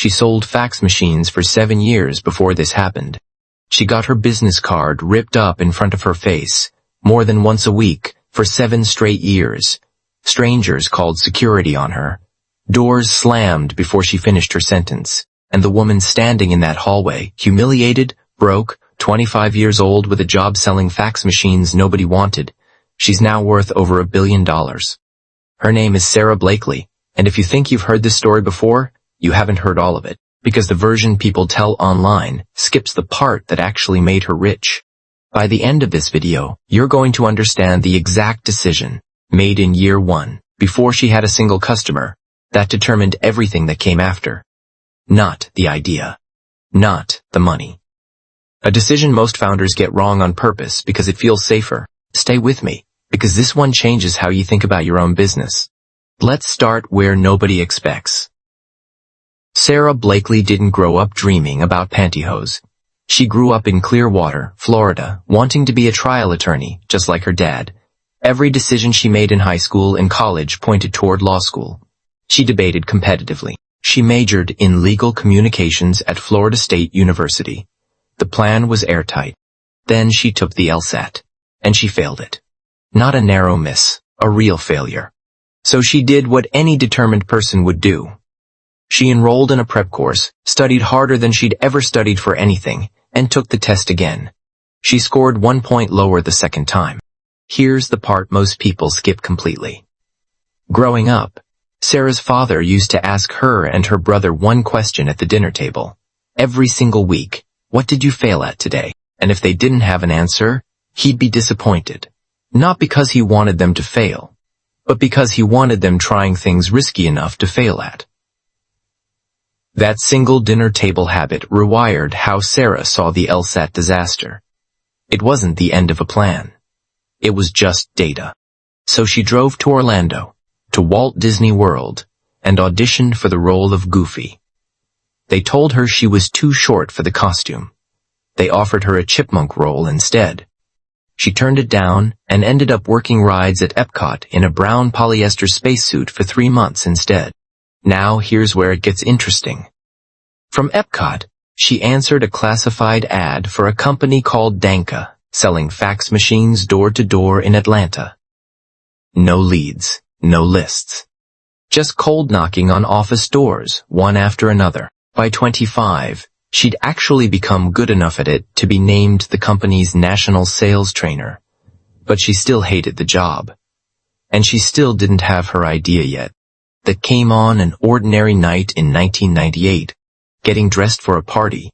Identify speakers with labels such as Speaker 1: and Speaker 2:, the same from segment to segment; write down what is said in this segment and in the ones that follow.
Speaker 1: She sold fax machines for 7 years before this happened. She got her business card ripped up in front of her face, more than once a week, for 7 straight years. Strangers called security on her. Doors slammed before she finished her sentence, and the woman standing in that hallway, humiliated, broke, 25 years old with a job selling fax machines nobody wanted. She's now worth over $1 billion. Her name is Sara Blakely, and if you think you've heard this story before, you haven't heard all of it, because the version people tell online skips the part that actually made her rich. By the end of this video, you're going to understand the exact decision made in year 1, before she had a single customer, that determined everything that came after. Not the idea. Not the money. A decision most founders get wrong on purpose because it feels safer. Stay with me, because this one changes how you think about your own business. Let's start where nobody expects. Sara Blakely didn't grow up dreaming about pantyhose. She grew up in Clearwater, Florida, wanting to be a trial attorney, just like her dad. Every decision she made in high school and college pointed toward law school. She debated competitively. She majored in legal communications at Florida State University. The plan was airtight. Then she took the LSAT, and she failed it. Not a narrow miss, a real failure. So she did what any determined person would do. She enrolled in a prep course, studied harder than she'd ever studied for anything, and took the test again. She scored 1 point lower the second time. Here's the part most people skip completely. Growing up, Sara's father used to ask her and her brother one question at the dinner table. Every single week, what did you fail at today? And if they didn't have an answer, he'd be disappointed. Not because he wanted them to fail, but because he wanted them trying things risky enough to fail at. That single dinner table habit rewired how Sara saw the LSAT disaster. It wasn't the end of a plan. It was just data. So she drove to Orlando, to Walt Disney World, and auditioned for the role of Goofy. They told her she was too short for the costume. They offered her a chipmunk role instead. She turned it down and ended up working rides at Epcot in a brown polyester spacesuit for 3 months instead. Now here's where it gets interesting. From Epcot, she answered a classified ad for a company called Danka, selling fax machines door to door in Atlanta. No leads, no lists. Just cold knocking on office doors, one after another. By 25, she'd actually become good enough at it to be named the company's national sales trainer. But she still hated the job. And she still didn't have her idea yet. That came on an ordinary night in 1998, getting dressed for a party.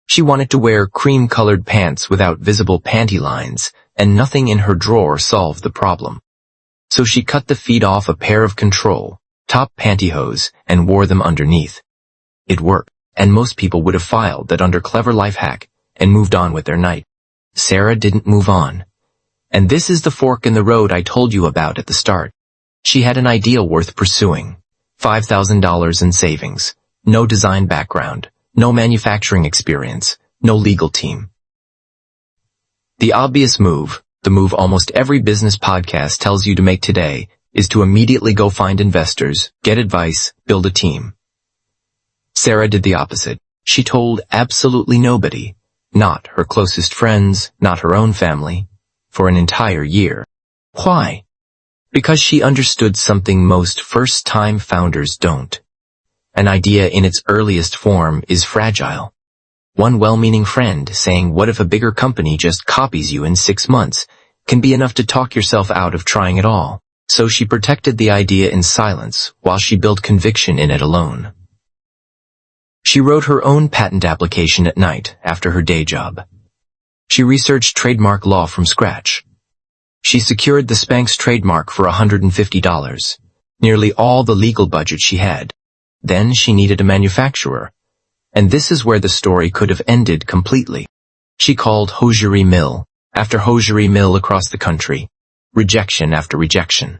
Speaker 1: She wanted to wear cream-colored pants without visible panty lines, and nothing in her drawer solved the problem. So she cut the feet off a pair of control, top pantyhose, and wore them underneath. It worked, and most people would have filed that under clever life hack and moved on with their night. Sara didn't move on. And this is the fork in the road I told you about at the start. She had an idea worth pursuing. $5,000 in savings. No design background. No manufacturing experience. No legal team. The obvious move, the move almost every business podcast tells you to make today, is to immediately go find investors, get advice, build a team. Sara did the opposite. She told absolutely nobody, not her closest friends, not her own family, for an entire year. Why? Because she understood something most first-time founders don't. An idea in its earliest form is fragile. One well-meaning friend saying, "What if a bigger company just copies you in 6 months?" can be enough to talk yourself out of trying it all. So she protected the idea in silence while she built conviction in it alone. She wrote her own patent application at night after her day job. She researched trademark law from scratch. She secured the Spanx trademark for $150, nearly all the legal budget she had. Then she needed a manufacturer. And this is where the story could have ended completely. She called hosiery mill after hosiery mill across the country, rejection after rejection.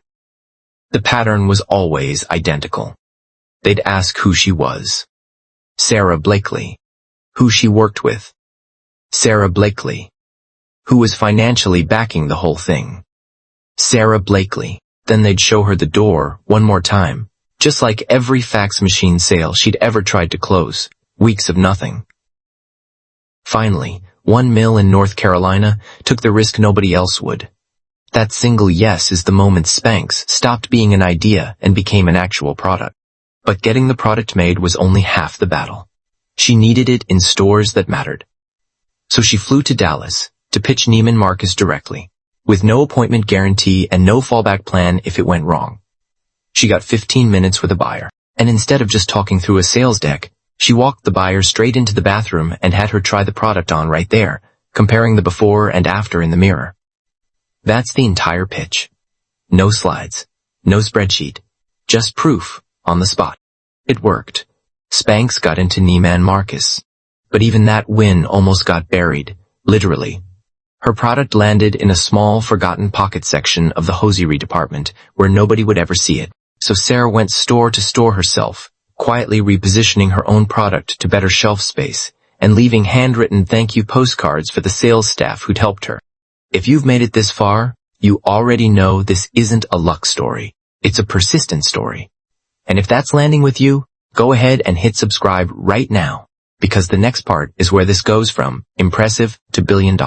Speaker 1: The pattern was always identical. They'd ask who she was. Sara Blakely. Who she worked with. Sara Blakely. Who was financially backing the whole thing. Sara Blakely. Then they'd show her the door, one more time, Just like every fax machine sale she'd ever tried to close. Weeks of nothing. Finally, one mill in North Carolina took the risk nobody else would. That single yes is the moment Spanx stopped being an idea and became an actual product. But getting the product made was only half the battle. She needed it in stores that mattered. So she flew to Dallas to pitch Neiman Marcus directly, with no appointment guarantee and no fallback plan if it went wrong. She got 15 minutes with a buyer, and instead of just talking through a sales deck, she walked the buyer straight into the bathroom and had her try the product on right there, comparing the before and after in the mirror. That's the entire pitch. No slides, no spreadsheet, just proof on the spot. It worked. Spanx got into Neiman Marcus. But even that win almost got buried, literally. Her product landed in a small, forgotten pocket section of the hosiery department where nobody would ever see it. So Sara went store to store herself, quietly repositioning her own product to better shelf space and leaving handwritten thank you postcards for the sales staff who'd helped her. If you've made it this far, you already know this isn't a luck story. It's a persistent story. And if that's landing with you, go ahead and hit subscribe right now, because the next part is where this goes from impressive to $1 billion.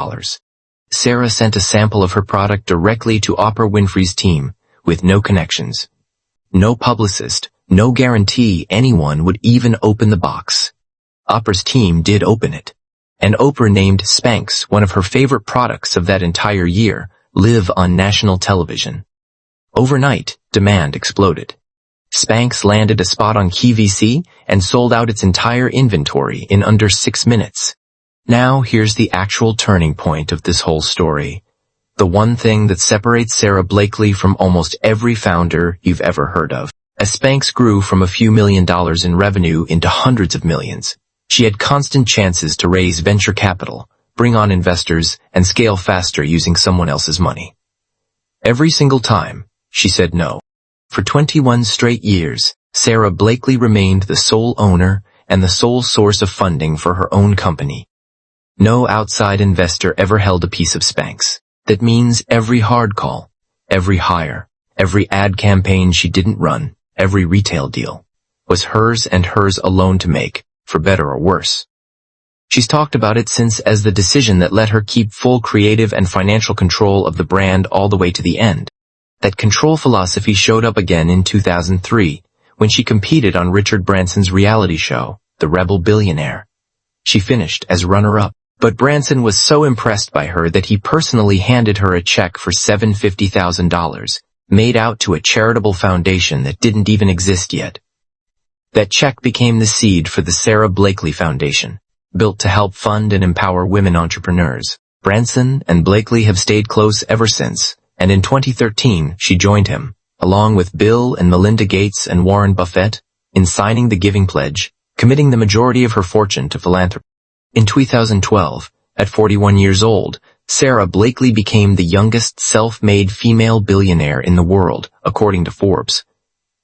Speaker 1: Sara sent a sample of her product directly to Oprah Winfrey's team with no connections. No publicist, no guarantee anyone would even open the box. Oprah's team did open it, and Oprah named Spanx one of her favorite products of that entire year, live on national television. Overnight, demand exploded. Spanx landed a spot on QVC and sold out its entire inventory in under 6 minutes. Now here's the actual turning point of this whole story. The one thing that separates Sara Blakely from almost every founder you've ever heard of. As Spanx grew from a few $1 million in revenue into hundreds of millions, she had constant chances to raise venture capital, bring on investors, and scale faster using someone else's money. Every single time, she said no. For 21 straight years, Sara Blakely remained the sole owner and the sole source of funding for her own company. No outside investor ever held a piece of Spanx. That means every hard call, every hire, every ad campaign she didn't run, every retail deal, was hers and hers alone to make, for better or worse. She's talked about it since as the decision that let her keep full creative and financial control of the brand all the way to the end. That control philosophy showed up again in 2003, when she competed on Richard Branson's reality show, The Rebel Billionaire. She finished as runner-up, but Branson was so impressed by her that he personally handed her a check for $750,000, made out to a charitable foundation that didn't even exist yet. That check became the seed for the Sara Blakely Foundation, built to help fund and empower women entrepreneurs. Branson and Blakely have stayed close ever since, and in 2013 she joined him, along with Bill and Melinda Gates and Warren Buffett, in signing the Giving Pledge, committing the majority of her fortune to philanthropy. In 2012, at 41 years old, Sara Blakely became the youngest self-made female billionaire in the world, according to Forbes.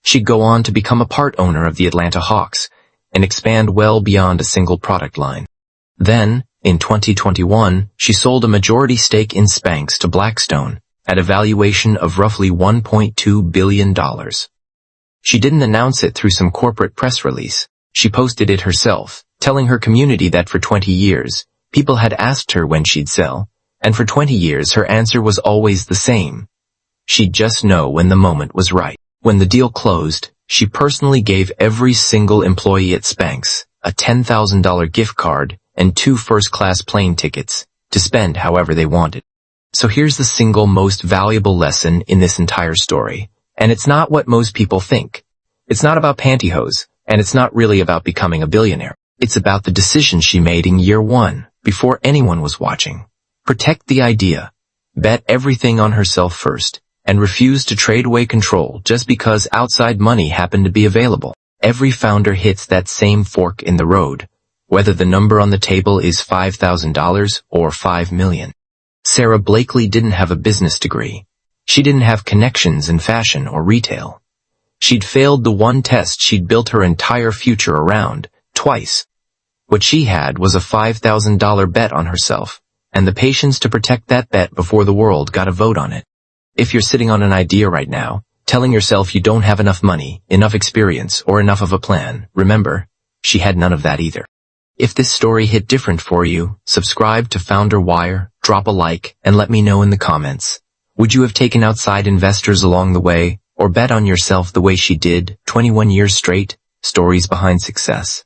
Speaker 1: She'd go on to become a part owner of the Atlanta Hawks and expand well beyond a single product line. Then, in 2021, she sold a majority stake in Spanx to Blackstone at a valuation of roughly $1.2 billion. She didn't announce it through some corporate press release. She posted it herself, telling her community that for 20 years, people had asked her when she'd sell, and for 20 years her answer was always the same. She'd just know when the moment was right. When the deal closed, she personally gave every single employee at Spanx a $10,000 gift card and 2 first-class plane tickets to spend however they wanted. So here's the single most valuable lesson in this entire story, and it's not what most people think. It's not about pantyhose, and it's not really about becoming a billionaire. It's about the decision she made in year 1, before anyone was watching. Protect the idea, bet everything on herself first, and refuse to trade away control just because outside money happened to be available. Every founder hits that same fork in the road, whether the number on the table is $5,000 or $5 million. Sara Blakely didn't have a business degree. She didn't have connections in fashion or retail. She'd failed the one test she'd built her entire future around, twice. What she had was a $5,000 bet on herself, and the patience to protect that bet before the world got a vote on it. If you're sitting on an idea right now, telling yourself you don't have enough money, enough experience, or enough of a plan. Remember, she had none of that either. If this story hit different for you, subscribe to Founder Wire, drop a like, and let me know in the comments. Would you have taken outside investors along the way, or bet on yourself the way she did, 21 years straight? Stories behind success.